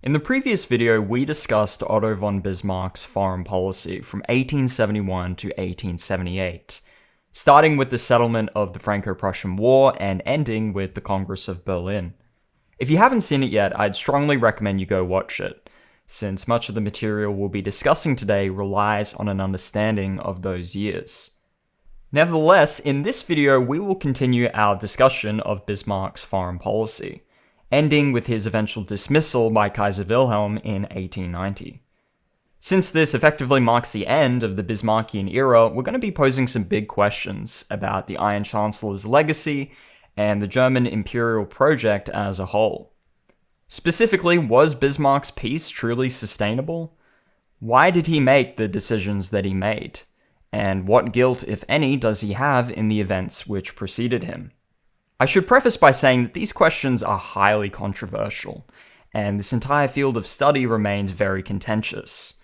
In the previous video, we discussed Otto von Bismarck's foreign policy from 1871 to 1878, starting with the settlement of the Franco-Russian War and ending with the Congress of Berlin. If you haven't seen it yet, I'd strongly recommend you go watch it, since much of the material we'll be discussing today relies on an understanding of those years. Nevertheless, in this video, we will continue our discussion of Bismarck's foreign policy, ending with his eventual dismissal by Kaiser Wilhelm in 1890. Since this effectively marks the end of the Bismarckian era, we're going to be posing some big questions about the Iron Chancellor's legacy and the German imperial project as a whole. Specifically, was Bismarck's peace truly sustainable? Why did he make the decisions that he made? And what guilt, if any, does he have in the events which preceded him? I should preface by saying that these questions are highly controversial, and this entire field of study remains very contentious.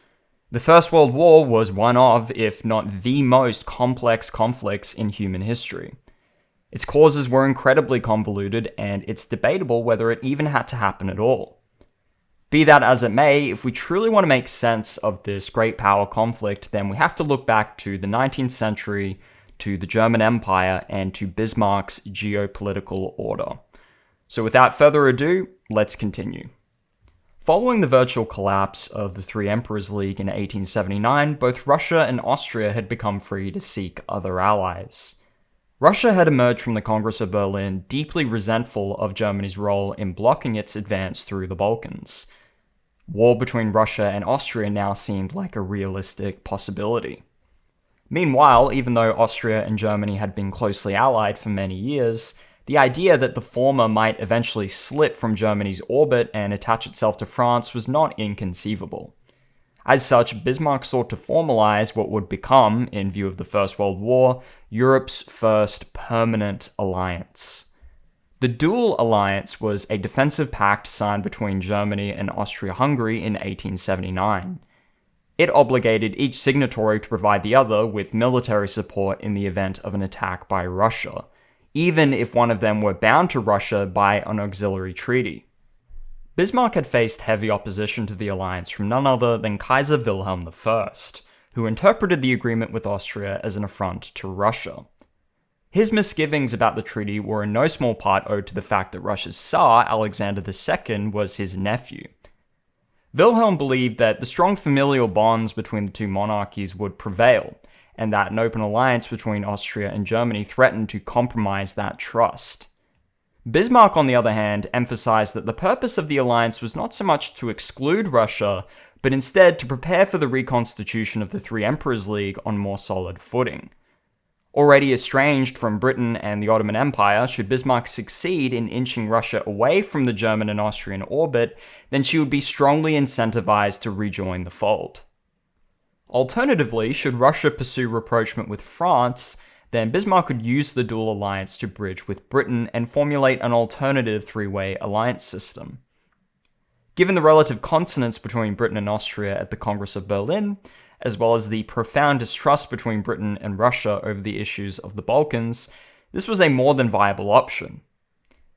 The First World War was one of, if not the most complex conflicts in human history. Its causes were incredibly convoluted, and it's debatable whether it even had to happen at all. Be that as it may, if we truly want to make sense of this great power conflict, then we have to look back to the 19th century, to the German Empire, and to Bismarck's geopolitical order. So without further ado, let's continue. Following the virtual collapse of the Three Emperors League in 1879, both Russia and Austria had become free to seek other allies. Russia had emerged from the Congress of Berlin deeply resentful of Germany's role in blocking its advance through the Balkans. War between Russia and Austria now seemed like a realistic possibility. Meanwhile, even though Austria and Germany had been closely allied for many years, the idea that the former might eventually slip from Germany's orbit and attach itself to France was not inconceivable. As such, Bismarck sought to formalize what would become, in view of the First World War, Europe's first permanent alliance. The Dual Alliance was a defensive pact signed between Germany and Austria-Hungary in 1879. It obligated each signatory to provide the other with military support in the event of an attack by Russia, even if one of them were bound to Russia by an auxiliary treaty. Bismarck had faced heavy opposition to the alliance from none other than Kaiser Wilhelm I, who interpreted the agreement with Austria as an affront to Russia. His misgivings about the treaty were in no small part owed to the fact that Russia's Tsar, Alexander II, was his nephew. Wilhelm believed that the strong familial bonds between the two monarchies would prevail, and that an open alliance between Austria and Germany threatened to compromise that trust. Bismarck, on the other hand, emphasized that the purpose of the alliance was not so much to exclude Russia, but instead to prepare for the reconstitution of the Three Emperors League on more solid footing. Already estranged from Britain and the Ottoman Empire, should Bismarck succeed in inching Russia away from the German and Austrian orbit, then she would be strongly incentivized to rejoin the fold. Alternatively, should Russia pursue rapprochement with France, then Bismarck could use the dual alliance to bridge with Britain and formulate an alternative three-way alliance system. Given the relative consonance between Britain and Austria at the Congress of Berlin, as well as the profound distrust between Britain and Russia over the issues of the Balkans, this was a more than viable option.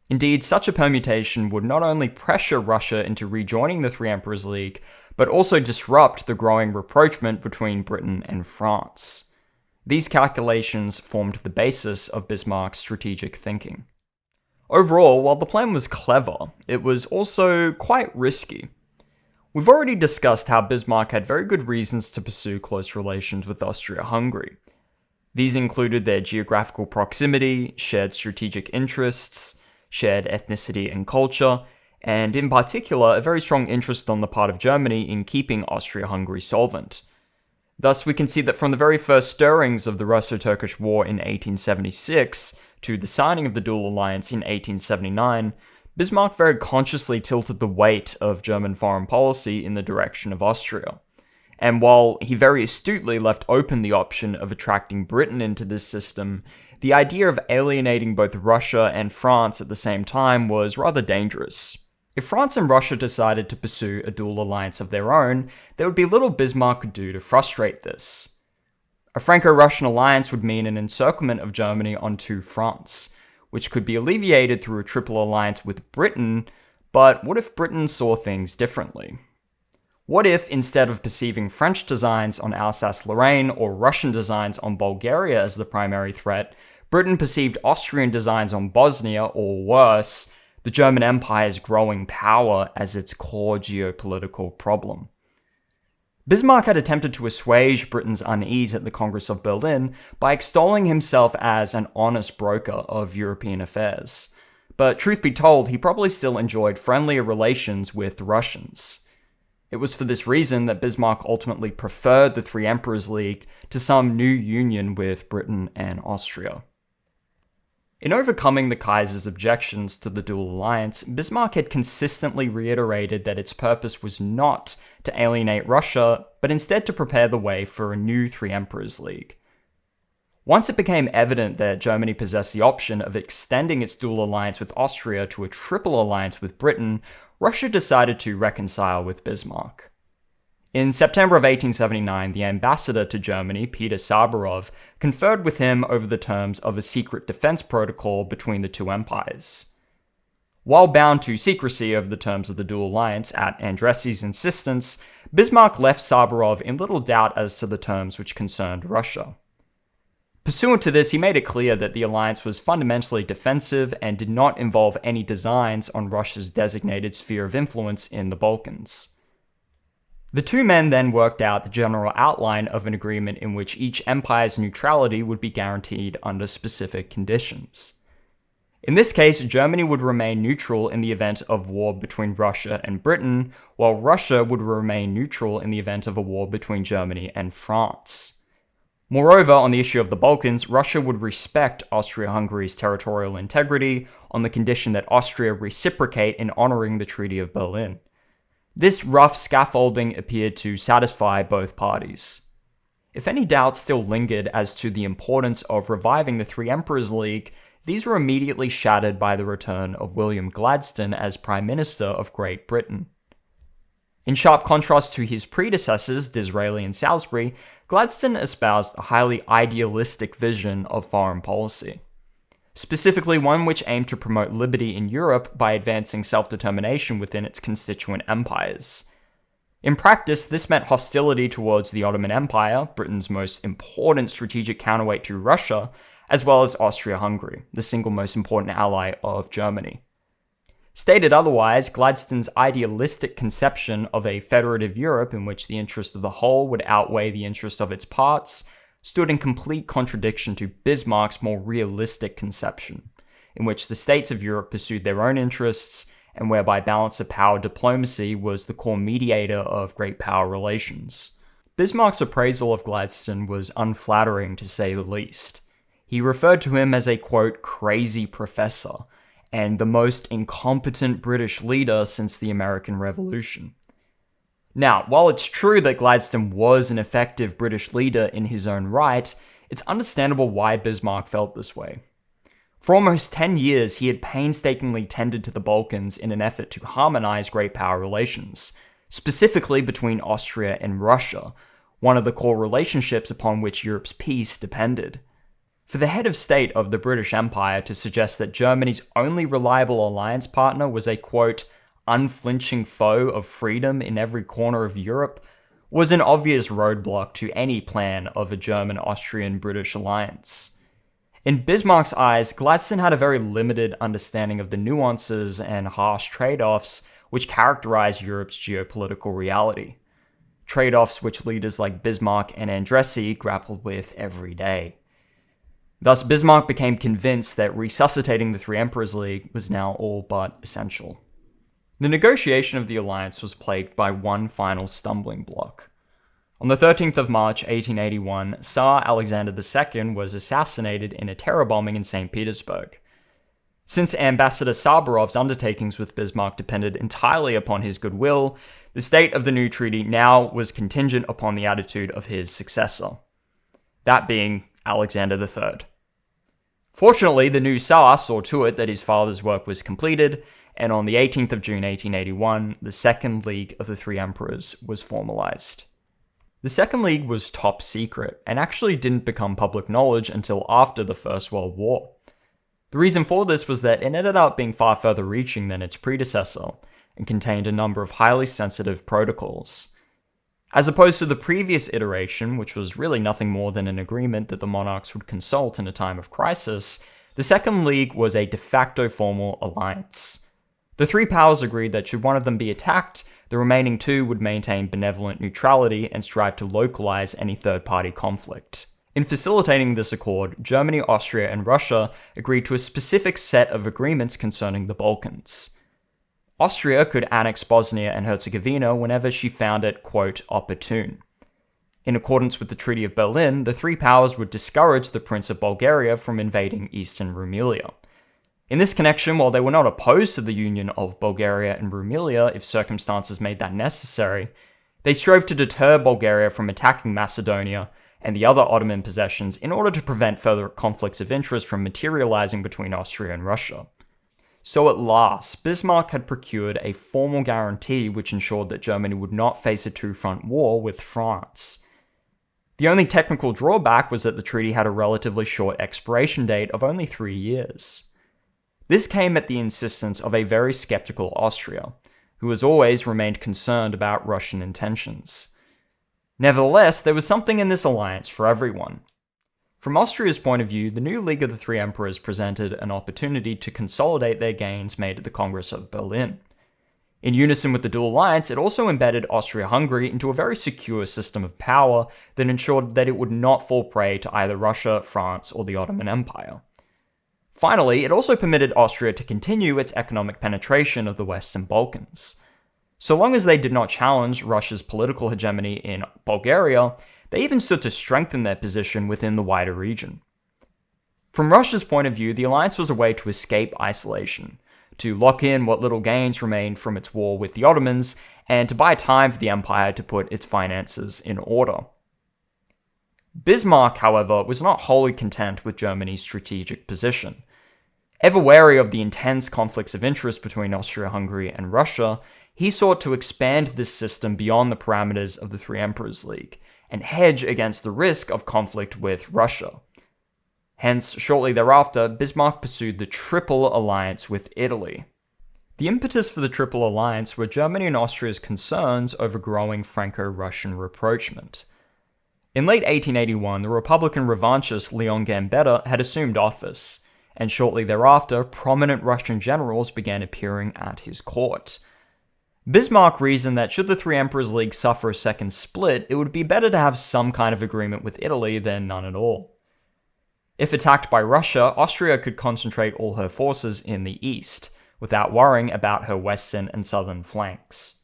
Indeed, such a permutation would not only pressure Russia into rejoining the Three Emperors League, but also disrupt the growing rapprochement between Britain and France. These calculations formed the basis of Bismarck's strategic thinking. Overall, while the plan was clever, it was also quite risky. We've already discussed how Bismarck had very good reasons to pursue close relations with Austria-Hungary. These included their geographical proximity, shared strategic interests, shared ethnicity and culture, and in particular, a very strong interest on the part of Germany in keeping Austria-Hungary solvent. Thus, we can see that from the very first stirrings of the Russo-Turkish War in 1876 to the signing of the Dual Alliance in 1879, Bismarck very consciously tilted the weight of German foreign policy in the direction of Austria. And while he very astutely left open the option of attracting Britain into this system, the idea of alienating both Russia and France at the same time was rather dangerous. If France and Russia decided to pursue a dual alliance of their own, there would be little Bismarck could do to frustrate this. A Franco-Russian alliance would mean an encirclement of Germany on two fronts, which could be alleviated through a triple alliance with Britain, But what if Britain saw things differently? What if, instead of perceiving French designs on Alsace-Lorraine or Russian designs on Bulgaria as the primary threat, Britain perceived Austrian designs on Bosnia, or worse, the German Empire's growing power as its core geopolitical problem? Bismarck had attempted to assuage Britain's unease at the Congress of Berlin by extolling himself as an honest broker of European affairs. But truth be told, he probably still enjoyed friendlier relations with the Russians. It was for this reason that Bismarck ultimately preferred the Three Emperors League to some new union with Britain and Austria. In overcoming the Kaiser's objections to the dual alliance, Bismarck had consistently reiterated that its purpose was not to alienate Russia, but instead to prepare the way for a new Three Emperors League. Once it became evident that Germany possessed the option of extending its dual alliance with Austria to a triple alliance with Britain, Russia decided to reconcile with Bismarck. In September of 1879, the ambassador to Germany, Peter Saburov, conferred with him over the terms of a secret defense protocol between the two empires. While bound to secrecy over the terms of the dual alliance at Andressi's insistence, Bismarck left Saburov in little doubt as to the terms which concerned Russia. Pursuant to this, he made it clear that the alliance was fundamentally defensive and did not involve any designs on Russia's designated sphere of influence in the Balkans. The two men then worked out the general outline of an agreement in which each empire's neutrality would be guaranteed under specific conditions. In this case, Germany would remain neutral in the event of war between Russia and Britain, while Russia would remain neutral in the event of a war between Germany and France. Moreover, on the issue of the Balkans, Russia would respect Austria-Hungary's territorial integrity on the condition that Austria reciprocate in honoring the Treaty of Berlin. This rough scaffolding appeared to satisfy both parties. If any doubts still lingered as to the importance of reviving the Three Emperors League, these were immediately shattered by the return of William Gladstone as Prime Minister of Great Britain. In sharp contrast to his predecessors, Disraeli and Salisbury, Gladstone espoused a highly idealistic vision of foreign policy. Specifically one which aimed to promote liberty in Europe by advancing self-determination within its constituent empires. In practice, this meant hostility towards the Ottoman Empire, Britain's most important strategic counterweight to Russia, as well as Austria-Hungary, the single most important ally of Germany. Stated otherwise, Gladstone's idealistic conception of a federative Europe in which the interest of the whole would outweigh the interest of its parts stood in complete contradiction to Bismarck's more realistic conception, in which the states of Europe pursued their own interests and whereby balance of power diplomacy was the core mediator of great power relations. Bismarck's appraisal of Gladstone was unflattering to say the least. He referred to him as a, quote, crazy professor, and the most incompetent British leader since the American Revolution. Now, while it's true that Gladstone was an effective British leader in his own right, it's understandable why Bismarck felt this way. For almost 10 years, he had painstakingly tended to the Balkans in an effort to harmonize great power relations, specifically between Austria and Russia, one of the core relationships upon which Europe's peace depended. For the head of state of the British Empire to suggest that Germany's only reliable alliance partner was a, quote, unflinching foe of freedom in every corner of Europe was an obvious roadblock to any plan of a German-Austrian-British alliance. In Bismarck's eyes, Gladstone had a very limited understanding of the nuances and harsh trade-offs which characterize Europe's geopolitical reality. Trade-offs which leaders like Bismarck and Andressi grappled with every day. Thus, Bismarck became convinced that resuscitating the Three Emperors League was now all but essential. The negotiation of the alliance was plagued by one final stumbling block. On the 13th of March 1881, Tsar Alexander II was assassinated in a terror bombing in St. Petersburg. Since Ambassador Saburov's undertakings with Bismarck depended entirely upon his goodwill, the state of the new treaty now was contingent upon the attitude of his successor, that being Alexander III. Fortunately, the new Tsar saw to it that his father's work was completed, and on the 18th of June 1881, the Second League of the Three Emperors was formalized. The Second League was top secret, and actually didn't become public knowledge until after the First World War. The reason for this was that it ended up being far further reaching than its predecessor, and contained a number of highly sensitive protocols. As opposed to the previous iteration, which was really nothing more than an agreement that the monarchs would consult in a time of crisis, the Second League was a de facto formal alliance. The three powers agreed that should one of them be attacked, the remaining two would maintain benevolent neutrality and strive to localize any third-party conflict. In facilitating this accord, Germany, Austria, and Russia agreed to a specific set of agreements concerning the Balkans. Austria could annex Bosnia and Herzegovina whenever she found it, quote, opportune. In accordance with the Treaty of Berlin, the three powers would discourage the Prince of Bulgaria from invading eastern Rumelia. In this connection, while they were not opposed to the union of Bulgaria and Rumelia if circumstances made that necessary, they strove to deter Bulgaria from attacking Macedonia and the other Ottoman possessions in order to prevent further conflicts of interest from materializing between Austria and Russia. So at last, Bismarck had procured a formal guarantee which ensured that Germany would not face a two-front war with France. The only technical drawback was that the treaty had a relatively short expiration date of only 3 years. This came at the insistence of a very skeptical Austria, who has always remained concerned about Russian intentions. Nevertheless, there was something in this alliance for everyone. From Austria's point of view, the new League of the Three Emperors presented an opportunity to consolidate their gains made at the Congress of Berlin. In unison with the dual alliance, it also embedded Austria-Hungary into a very secure system of power that ensured that it would not fall prey to either Russia, France, or the Ottoman Empire. Finally, it also permitted Austria to continue its economic penetration of the Western Balkans. So long as they did not challenge Russia's political hegemony in Bulgaria, they even stood to strengthen their position within the wider region. From Russia's point of view, the alliance was a way to escape isolation, to lock in what little gains remained from its war with the Ottomans, and to buy time for the empire to put its finances in order. Bismarck, however, was not wholly content with Germany's strategic position. Ever wary of the intense conflicts of interest between Austria-Hungary and Russia, he sought to expand this system beyond the parameters of the Three Emperors League, and hedge against the risk of conflict with Russia. Hence, shortly thereafter, Bismarck pursued the Triple Alliance with Italy. The impetus for the Triple Alliance were Germany and Austria's concerns over growing Franco-Russian rapprochement. In late 1881, the Republican revanchist Leon Gambetta had assumed office, and shortly thereafter, prominent Russian generals began appearing at his court. Bismarck reasoned that should the Three Emperors League suffer a second split, it would be better to have some kind of agreement with Italy than none at all. If attacked by Russia, Austria could concentrate all her forces in the east, without worrying about her western and southern flanks.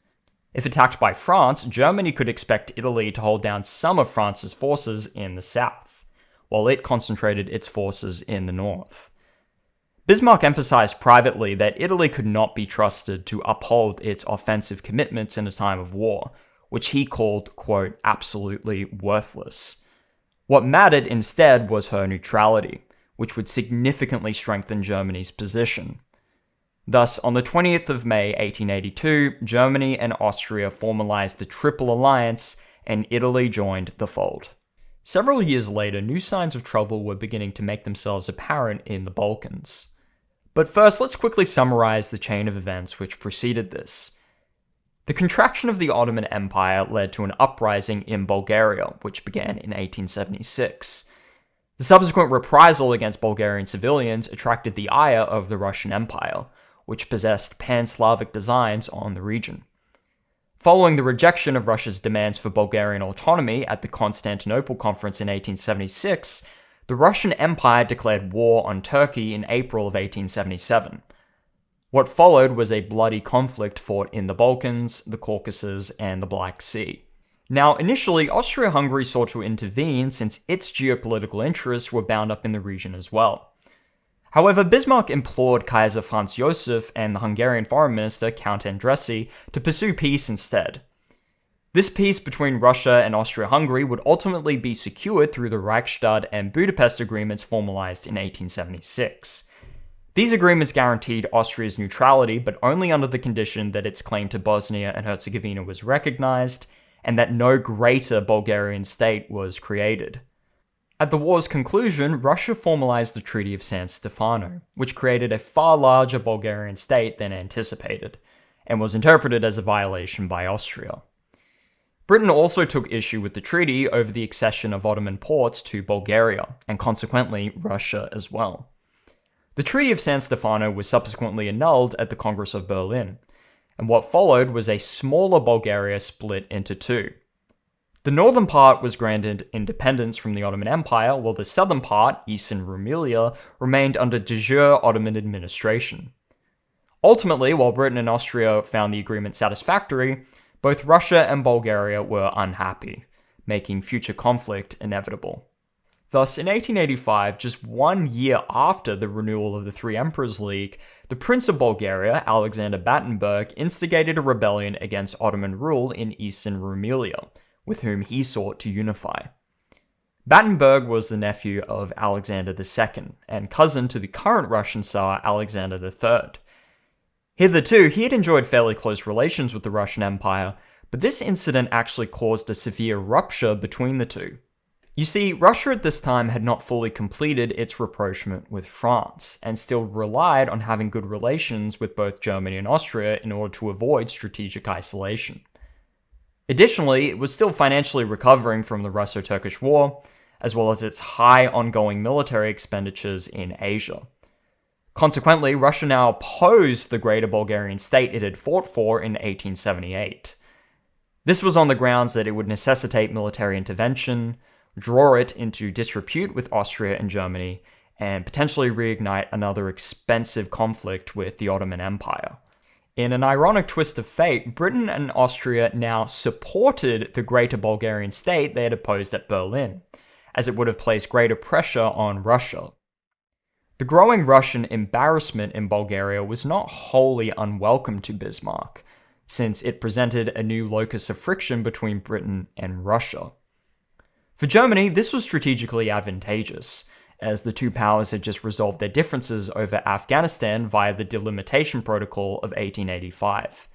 If attacked by France, Germany could expect Italy to hold down some of France's forces in the south, while it concentrated its forces in the north. Bismarck emphasized privately that Italy could not be trusted to uphold its offensive commitments in a time of war, which he called, quote, absolutely worthless. What mattered instead was her neutrality, which would significantly strengthen Germany's position. Thus, on the 20th of May 1882, Germany and Austria formalized the Triple Alliance, and Italy joined the fold. Several years later, new signs of trouble were beginning to make themselves apparent in the Balkans. But first, let's quickly summarize the chain of events which preceded this. The contraction of the Ottoman Empire led to an uprising in Bulgaria, which began in 1876. The subsequent reprisal against Bulgarian civilians attracted the ire of the Russian Empire, which possessed pan-Slavic designs on the region. Following the rejection of Russia's demands for Bulgarian autonomy at the Constantinople Conference in 1876, the Russian Empire declared war on Turkey in April of 1877. What followed was a bloody conflict fought in the Balkans, the Caucasus, and the Black Sea. Now, initially, Austria-Hungary sought to intervene since its geopolitical interests were bound up in the region as well. However, Bismarck implored Kaiser Franz Joseph and the Hungarian Foreign Minister Count Andressy to pursue peace instead. This peace between Russia and Austria-Hungary would ultimately be secured through the Reichstag and Budapest agreements formalized in 1876. These agreements guaranteed Austria's neutrality, but only under the condition that its claim to Bosnia and Herzegovina was recognized, and that no greater Bulgarian state was created. At the war's conclusion, Russia formalized the Treaty of San Stefano, which created a far larger Bulgarian state than anticipated, and was interpreted as a violation by Austria. Britain also took issue with the treaty over the accession of Ottoman ports to Bulgaria, and consequently Russia as well. The Treaty of San Stefano was subsequently annulled at the Congress of Berlin, and what followed was a smaller Bulgaria split into two. The northern part was granted independence from the Ottoman Empire, while the southern part, Eastern Rumelia, remained under de jure Ottoman administration. Ultimately, while Britain and Austria found the agreement satisfactory, both Russia and Bulgaria were unhappy, making future conflict inevitable. Thus, in 1885, just 1 year after the renewal of the Three Emperors League, the Prince of Bulgaria, Alexander Battenberg, instigated a rebellion against Ottoman rule in Eastern Rumelia, with whom he sought to unify. Battenberg was the nephew of Alexander II, and cousin to the current Russian Tsar Alexander III. Hitherto, he had enjoyed fairly close relations with the Russian Empire, but this incident actually caused a severe rupture between the two. You see, Russia at this time had not fully completed its rapprochement with France, and still relied on having good relations with both Germany and Austria in order to avoid strategic isolation. Additionally, it was still financially recovering from the Russo-Turkish War, as well as its high ongoing military expenditures in Asia. Consequently, Russia now opposed the greater Bulgarian state it had fought for in 1878. This was on the grounds that it would necessitate military intervention, draw it into disrepute with Austria and Germany, and potentially reignite another expensive conflict with the Ottoman Empire. In an ironic twist of fate, Britain and Austria now supported the greater Bulgarian state they had opposed at Berlin, as it would have placed greater pressure on Russia. The growing Russian embarrassment in Bulgaria was not wholly unwelcome to Bismarck, since it presented a new locus of friction between Britain and Russia. For Germany, this was strategically advantageous, as the two powers had just resolved their differences over Afghanistan via the Delimitation Protocol of 1885.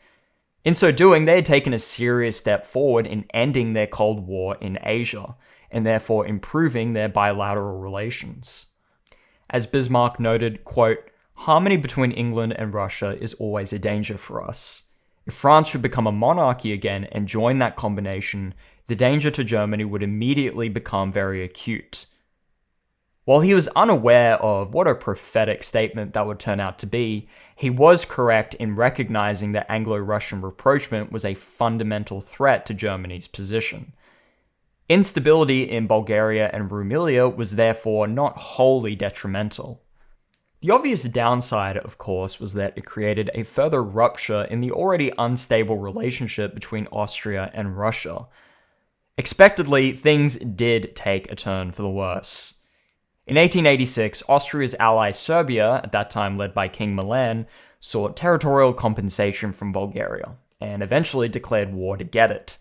In so doing, they had taken a serious step forward in ending their Cold War in Asia, and therefore improving their bilateral relations. As Bismarck noted, quote, "Harmony between England and Russia is always a danger for us. If France should become a monarchy again and join that combination, the danger to Germany would immediately become very acute." While he was unaware of what a prophetic statement that would turn out to be, he was correct in recognizing that Anglo-Russian rapprochement was a fundamental threat to Germany's position. Instability in Bulgaria and Rumelia was therefore not wholly detrimental. The obvious downside, of course, was that it created a further rupture in the already unstable relationship between Austria and Russia. Expectedly, things did take a turn for the worse. In 1886, Austria's ally Serbia, at that time led by King Milan, sought territorial compensation from Bulgaria, and eventually declared war to get it.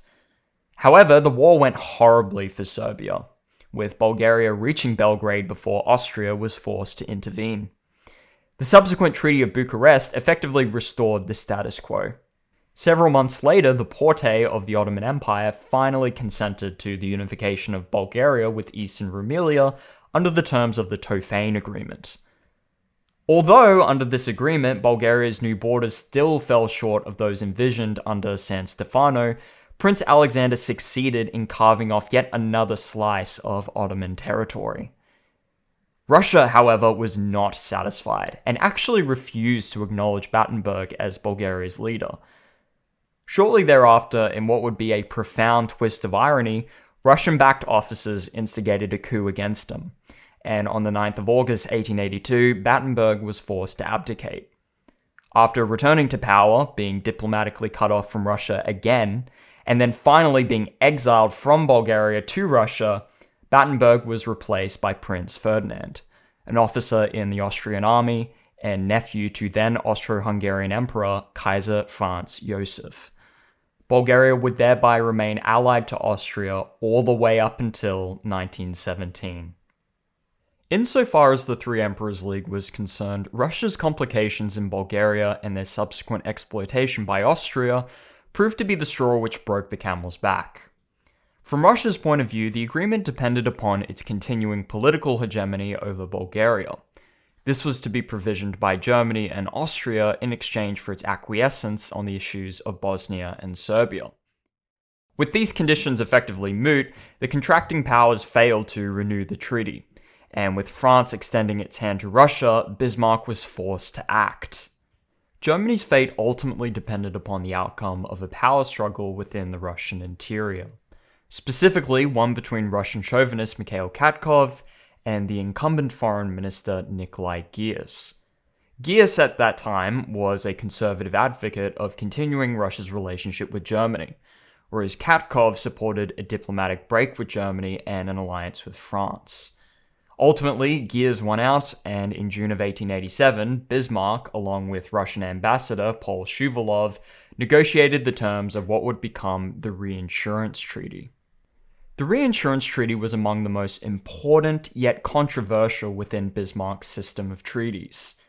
However, the war went horribly for Serbia, with Bulgaria reaching Belgrade before Austria was forced to intervene. The subsequent Treaty of Bucharest effectively restored the status quo. Several months later, the Porte of the Ottoman Empire finally consented to the unification of Bulgaria with Eastern Rumelia under the terms of the Tofane Agreement. Although, under this agreement, Bulgaria's new borders still fell short of those envisioned under San Stefano, Prince Alexander succeeded in carving off yet another slice of Ottoman territory. Russia, however, was not satisfied, and actually refused to acknowledge Battenberg as Bulgaria's leader. Shortly thereafter, in what would be a profound twist of irony, Russian-backed officers instigated a coup against him, and on the 9th of August 1882, Battenberg was forced to abdicate. After returning to power, being diplomatically cut off from Russia again, and then finally being exiled from Bulgaria to Russia, Battenberg was replaced by Prince Ferdinand, an officer in the Austrian army and nephew to then Austro-Hungarian Emperor Kaiser Franz Joseph. Bulgaria would thereby remain allied to Austria all the way up until 1917. Insofar as the Three Emperors League was concerned, Russia's complications in Bulgaria and their subsequent exploitation by Austria proved to be the straw which broke the camel's back. From Russia's point of view, the agreement depended upon its continuing political hegemony over Bulgaria. This was to be provisioned by Germany and Austria in exchange for its acquiescence on the issues of Bosnia and Serbia. With these conditions effectively moot, the contracting powers failed to renew the treaty, and with France extending its hand to Russia, Bismarck was forced to act. Germany's fate ultimately depended upon the outcome of a power struggle within the Russian interior, specifically one between Russian chauvinist Mikhail Katkov and the incumbent foreign minister Nikolai Gyas. Gyas at that time was a conservative advocate of continuing Russia's relationship with Germany, whereas Katkov supported a diplomatic break with Germany and an alliance with France. Ultimately, Gyas won out, and in June of 1887, Bismarck, along with Russian ambassador Paul Shuvalov, negotiated the terms of what would become the Reinsurance Treaty. The Reinsurance Treaty was among the most important yet controversial within Bismarck's system of treaties.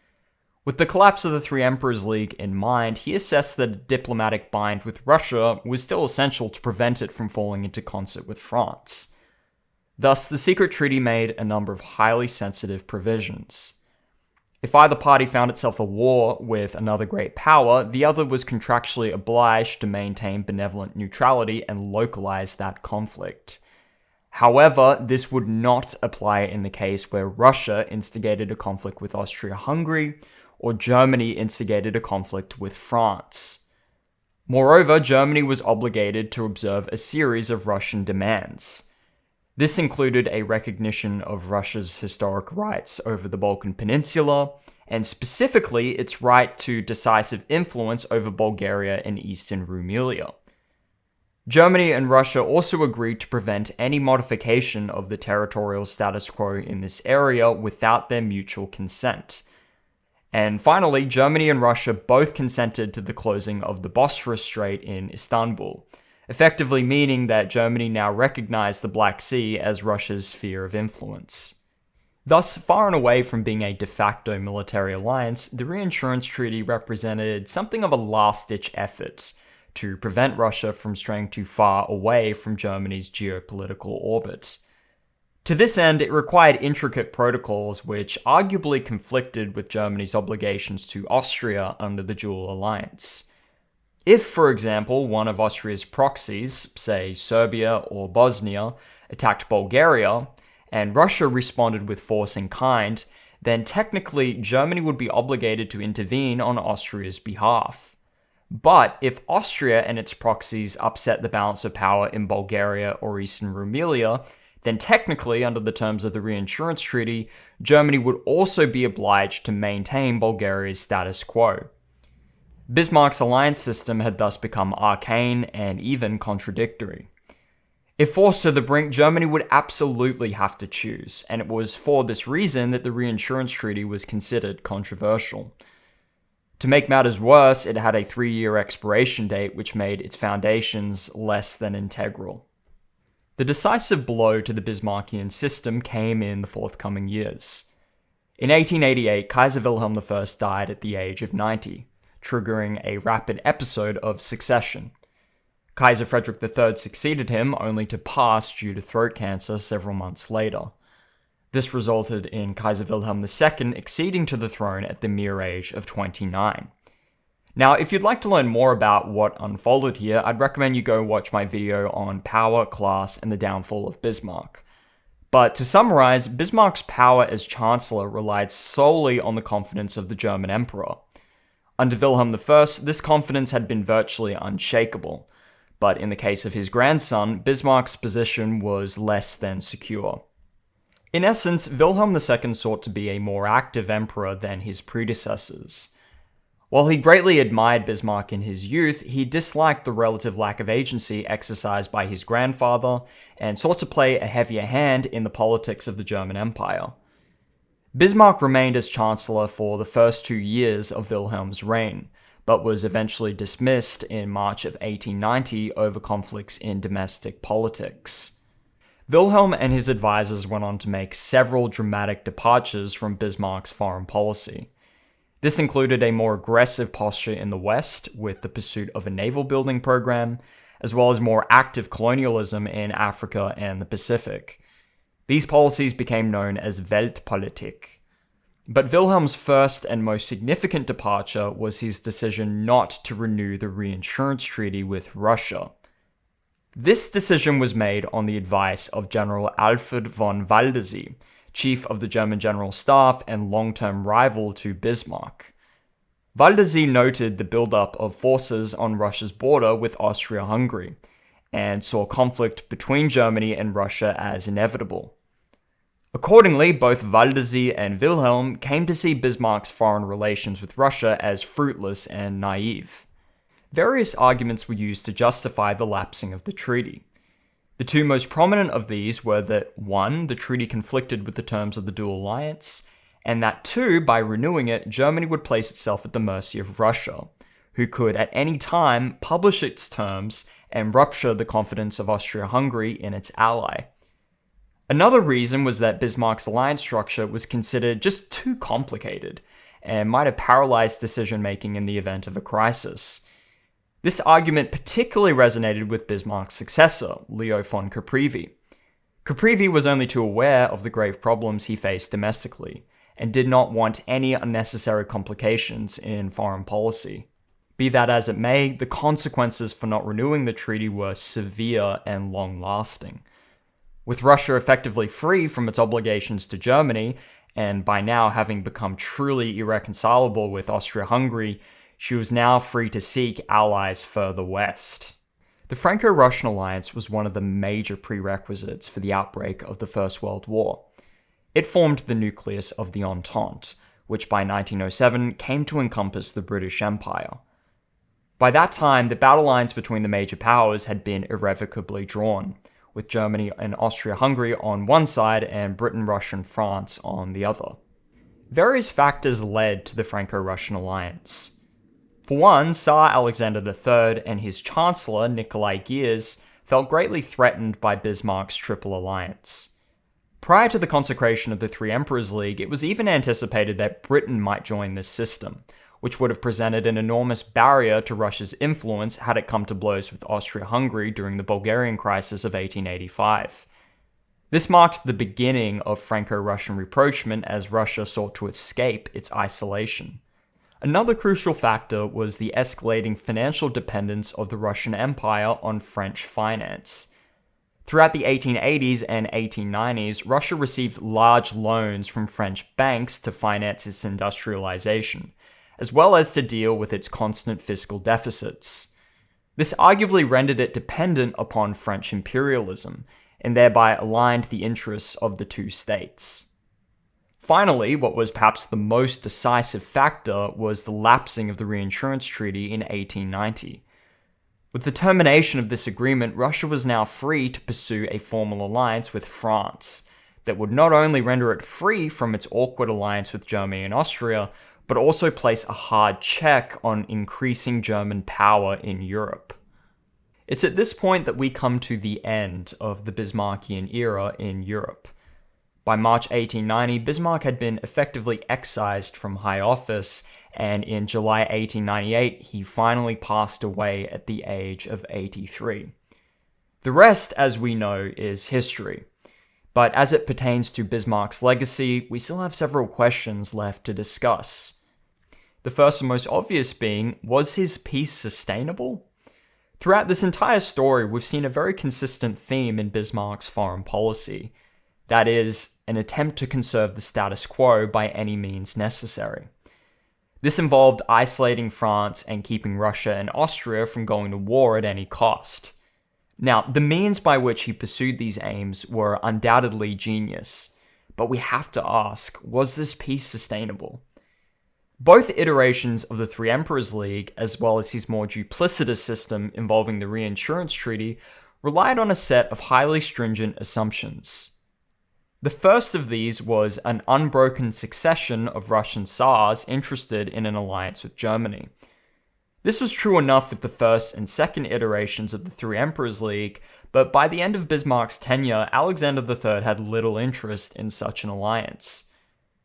With the collapse of the Three Emperors League in mind, he assessed that a diplomatic bind with Russia was still essential to prevent it from falling into concert with France. Thus, the secret treaty made a number of highly sensitive provisions. If either party found itself at war with another great power, the other was contractually obliged to maintain benevolent neutrality and localize that conflict. However, this would not apply in the case where Russia instigated a conflict with Austria-Hungary, or Germany instigated a conflict with France. Moreover, Germany was obligated to observe a series of Russian demands. This included a recognition of Russia's historic rights over the Balkan Peninsula, and specifically its right to decisive influence over Bulgaria and Eastern Rumelia. Germany and Russia also agreed to prevent any modification of the territorial status quo in this area without their mutual consent. And finally, Germany and Russia both consented to the closing of the Bosphorus Strait in Istanbul, effectively meaning that Germany now recognized the Black Sea as Russia's sphere of influence. Thus, far and away from being a de facto military alliance, the Reinsurance Treaty represented something of a last-ditch effort to prevent Russia from straying too far away from Germany's geopolitical orbit. To this end, it required intricate protocols which arguably conflicted with Germany's obligations to Austria under the dual alliance. If, for example, one of Austria's proxies, say Serbia or Bosnia, attacked Bulgaria, and Russia responded with force in kind, then technically Germany would be obligated to intervene on Austria's behalf. But if Austria and its proxies upset the balance of power in Bulgaria or Eastern Rumelia, then technically, under the terms of the Reinsurance Treaty, Germany would also be obliged to maintain Bulgaria's status quo. Bismarck's alliance system had thus become arcane and even contradictory. If forced to the brink, Germany would absolutely have to choose, and it was for this reason that the Reinsurance Treaty was considered controversial. To make matters worse, it had a 3-year expiration date, which made its foundations less than integral. The decisive blow to the Bismarckian system came in the forthcoming years. In 1888, Kaiser Wilhelm I died at the age of 90, triggering a rapid episode of succession. Kaiser Frederick III succeeded him, only to pass due to throat cancer several months later. This resulted in Kaiser Wilhelm II acceding to the throne at the mere age of 29. Now, if you'd like to learn more about what unfolded here, I'd recommend you go watch my video on power, class, and the downfall of Bismarck. But to summarize, Bismarck's power as Chancellor relied solely on the confidence of the German Emperor. Under Wilhelm I, this confidence had been virtually unshakable, but in the case of his grandson, Bismarck's position was less than secure. In essence, Wilhelm II sought to be a more active emperor than his predecessors. While he greatly admired Bismarck in his youth, he disliked the relative lack of agency exercised by his grandfather and sought to play a heavier hand in the politics of the German Empire. Bismarck remained as Chancellor for the first 2 years of Wilhelm's reign, but was eventually dismissed in March of 1890 over conflicts in domestic politics. Wilhelm and his advisors went on to make several dramatic departures from Bismarck's foreign policy. This included a more aggressive posture in the West, with the pursuit of a naval building program, as well as more active colonialism in Africa and the Pacific. These policies became known as Weltpolitik. But Wilhelm's first and most significant departure was his decision not to renew the Reinsurance Treaty with Russia. This decision was made on the advice of General Alfred von Waldesee, chief of the German General Staff and long-term rival to Bismarck. Waldesee noted the buildup of forces on Russia's border with Austria-Hungary, and saw conflict between Germany and Russia as inevitable. Accordingly, both Waldesee and Wilhelm came to see Bismarck's foreign relations with Russia as fruitless and naive. Various arguments were used to justify the lapsing of the treaty. The two most prominent of these were that 1. The treaty conflicted with the terms of the dual alliance, and that 2. By renewing it, Germany would place itself at the mercy of Russia, who could at any time publish its terms and rupture the confidence of Austria-Hungary in its ally. Another reason was that Bismarck's alliance structure was considered just too complicated and might have paralyzed decision-making in the event of a crisis. This argument particularly resonated with Bismarck's successor, Leo von Caprivi. Caprivi was only too aware of the grave problems he faced domestically, and did not want any unnecessary complications in foreign policy. Be that as it may, the consequences for not renewing the treaty were severe and long-lasting. With Russia effectively free from its obligations to Germany, and by now having become truly irreconcilable with Austria-Hungary, she was now free to seek allies further west. The Franco-Russian Alliance was one of the major prerequisites for the outbreak of the First World War. It formed the nucleus of the Entente, which by 1907 came to encompass the British Empire. By that time, the battle lines between the major powers had been irrevocably drawn, with Germany and Austria-Hungary on one side and Britain, Russia, and France on the other. Various factors led to the Franco-Russian Alliance. For one, Tsar Alexander III and his Chancellor, Nikolai Gears, felt greatly threatened by Bismarck's Triple Alliance. Prior to the consecration of the Three Emperors League, it was even anticipated that Britain might join this system, which would have presented an enormous barrier to Russia's influence had it come to blows with Austria-Hungary during the Bulgarian Crisis of 1885. This marked the beginning of Franco-Russian rapprochement as Russia sought to escape its isolation. Another crucial factor was the escalating financial dependence of the Russian Empire on French finance. Throughout the 1880s and 1890s, Russia received large loans from French banks to finance its industrialization, as well as to deal with its constant fiscal deficits. This arguably rendered it dependent upon French imperialism, and thereby aligned the interests of the two states. Finally, what was perhaps the most decisive factor was the lapsing of the Reinsurance Treaty in 1890. With the termination of this agreement, Russia was now free to pursue a formal alliance with France that would not only render it free from its awkward alliance with Germany and Austria, but also place a hard check on increasing German power in Europe. It's at this point that we come to the end of the Bismarckian era in Europe. By March 1890, Bismarck had been effectively excised from high office, and in July 1898, he finally passed away at the age of 83. The rest, as we know, is history. But as it pertains to Bismarck's legacy, we still have several questions left to discuss. The first and most obvious being, was his peace sustainable? Throughout this entire story, we've seen a very consistent theme in Bismarck's foreign policy. That is, an attempt to conserve the status quo by any means necessary. This involved isolating France and keeping Russia and Austria from going to war at any cost. Now, the means by which he pursued these aims were undoubtedly genius, but we have to ask, was this peace sustainable? Both iterations of the Three Emperors League, as well as his more duplicitous system involving the Reinsurance Treaty, relied on a set of highly stringent assumptions. The first of these was an unbroken succession of Russian Tsars interested in an alliance with Germany. This was true enough with the first and second iterations of the Three Emperors League, but by the end of Bismarck's tenure, Alexander III had little interest in such an alliance.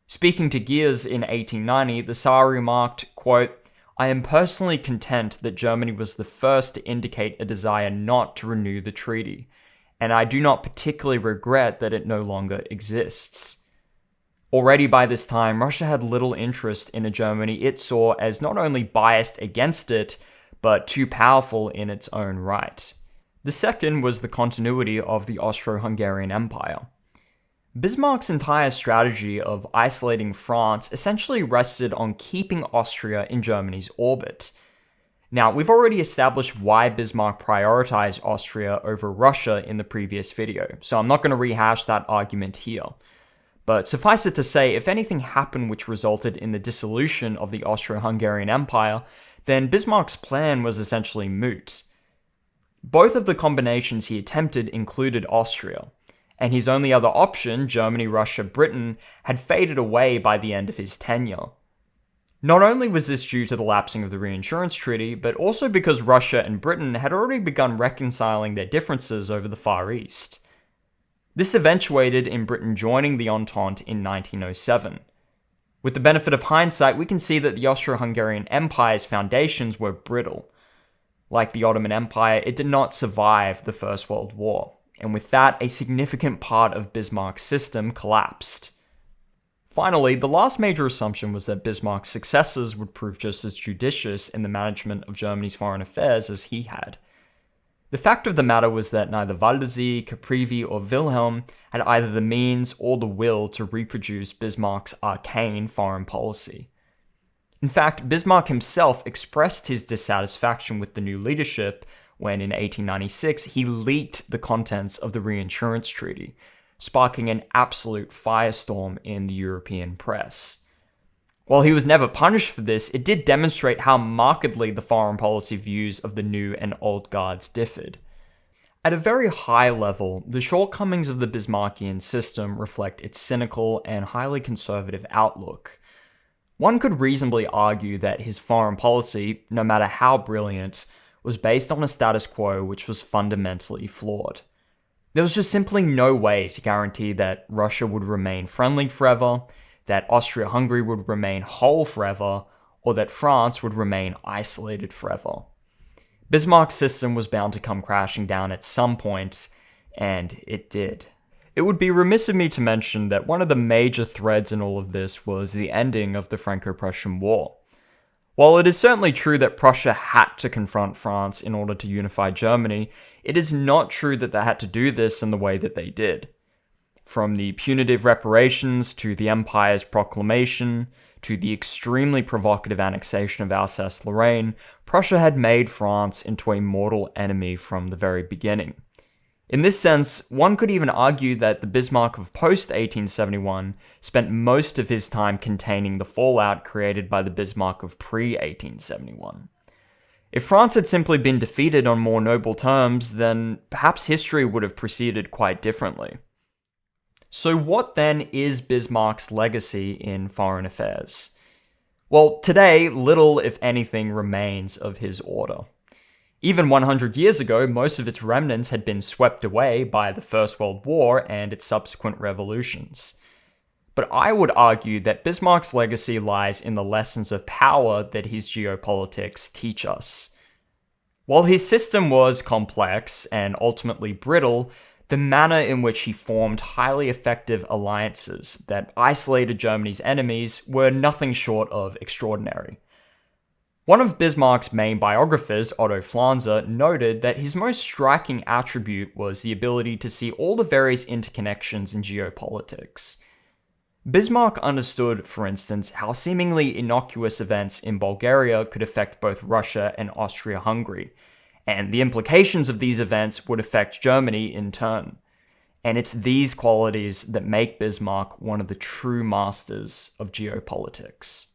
Speaking to Gears in 1890, the Tsar remarked, quote, "I am personally content that Germany was the first to indicate a desire not to renew the treaty, and I do not particularly regret that it no longer exists." Already by this time, Russia had little interest in a Germany it saw as not only biased against it, but too powerful in its own right. The second was the continuity of the Austro-Hungarian Empire. Bismarck's entire strategy of isolating France essentially rested on keeping Austria in Germany's orbit. Now, we've already established why Bismarck prioritized Austria over Russia in the previous video, so I'm not going to rehash that argument here. But suffice it to say, if anything happened which resulted in the dissolution of the Austro-Hungarian Empire, then Bismarck's plan was essentially moot. Both of the combinations he attempted included Austria, and his only other option, Germany, Russia, Britain, had faded away by the end of his tenure. Not only was this due to the lapsing of the Reinsurance Treaty, but also because Russia and Britain had already begun reconciling their differences over the Far East. This eventuated in Britain joining the Entente in 1907. With the benefit of hindsight, we can see that the Austro-Hungarian Empire's foundations were brittle. Like the Ottoman Empire, it did not survive the First World War, and with that, a significant part of Bismarck's system collapsed. Finally, the last major assumption was that Bismarck's successors would prove just as judicious in the management of Germany's foreign affairs as he had. The fact of the matter was that neither Waldersee, Caprivi, or Wilhelm had either the means or the will to reproduce Bismarck's arcane foreign policy. In fact, Bismarck himself expressed his dissatisfaction with the new leadership when, in 1896, he leaked the contents of the Reinsurance Treaty, sparking an absolute firestorm in the European press. While he was never punished for this, it did demonstrate how markedly the foreign policy views of the new and old guards differed. At a very high level, the shortcomings of the Bismarckian system reflect its cynical and highly conservative outlook. One could reasonably argue that his foreign policy, no matter how brilliant, was based on a status quo which was fundamentally flawed. There was just simply no way to guarantee that Russia would remain friendly forever, that Austria-Hungary would remain whole forever, or that France would remain isolated forever. Bismarck's system was bound to come crashing down at some point, and it did. It would be remiss of me to mention that one of the major threads in all of this was the ending of the Franco-Prussian War. While it is certainly true that Prussia had to confront France in order to unify Germany, it is not true that they had to do this in the way that they did. From the punitive reparations to the Empire's proclamation, to the extremely provocative annexation of Alsace-Lorraine, Prussia had made France into a mortal enemy from the very beginning. In this sense, one could even argue that the Bismarck of post-1871 spent most of his time containing the fallout created by the Bismarck of pre-1871. If France had simply been defeated on more noble terms, then perhaps history would have proceeded quite differently. So what then is Bismarck's legacy in foreign affairs? Well, today, little if anything remains of his order. Even 100 years ago, most of its remnants had been swept away by the First World War and its subsequent revolutions. But I would argue that Bismarck's legacy lies in the lessons of power that his geopolitics teach us. While his system was complex and ultimately brittle, the manner in which he formed highly effective alliances that isolated Germany's enemies were nothing short of extraordinary. One of Bismarck's main biographers, Otto Pflanze, noted that his most striking attribute was the ability to see all the various interconnections in geopolitics. Bismarck understood, for instance, how seemingly innocuous events in Bulgaria could affect both Russia and Austria-Hungary, and the implications of these events would affect Germany in turn. And it's these qualities that make Bismarck one of the true masters of geopolitics.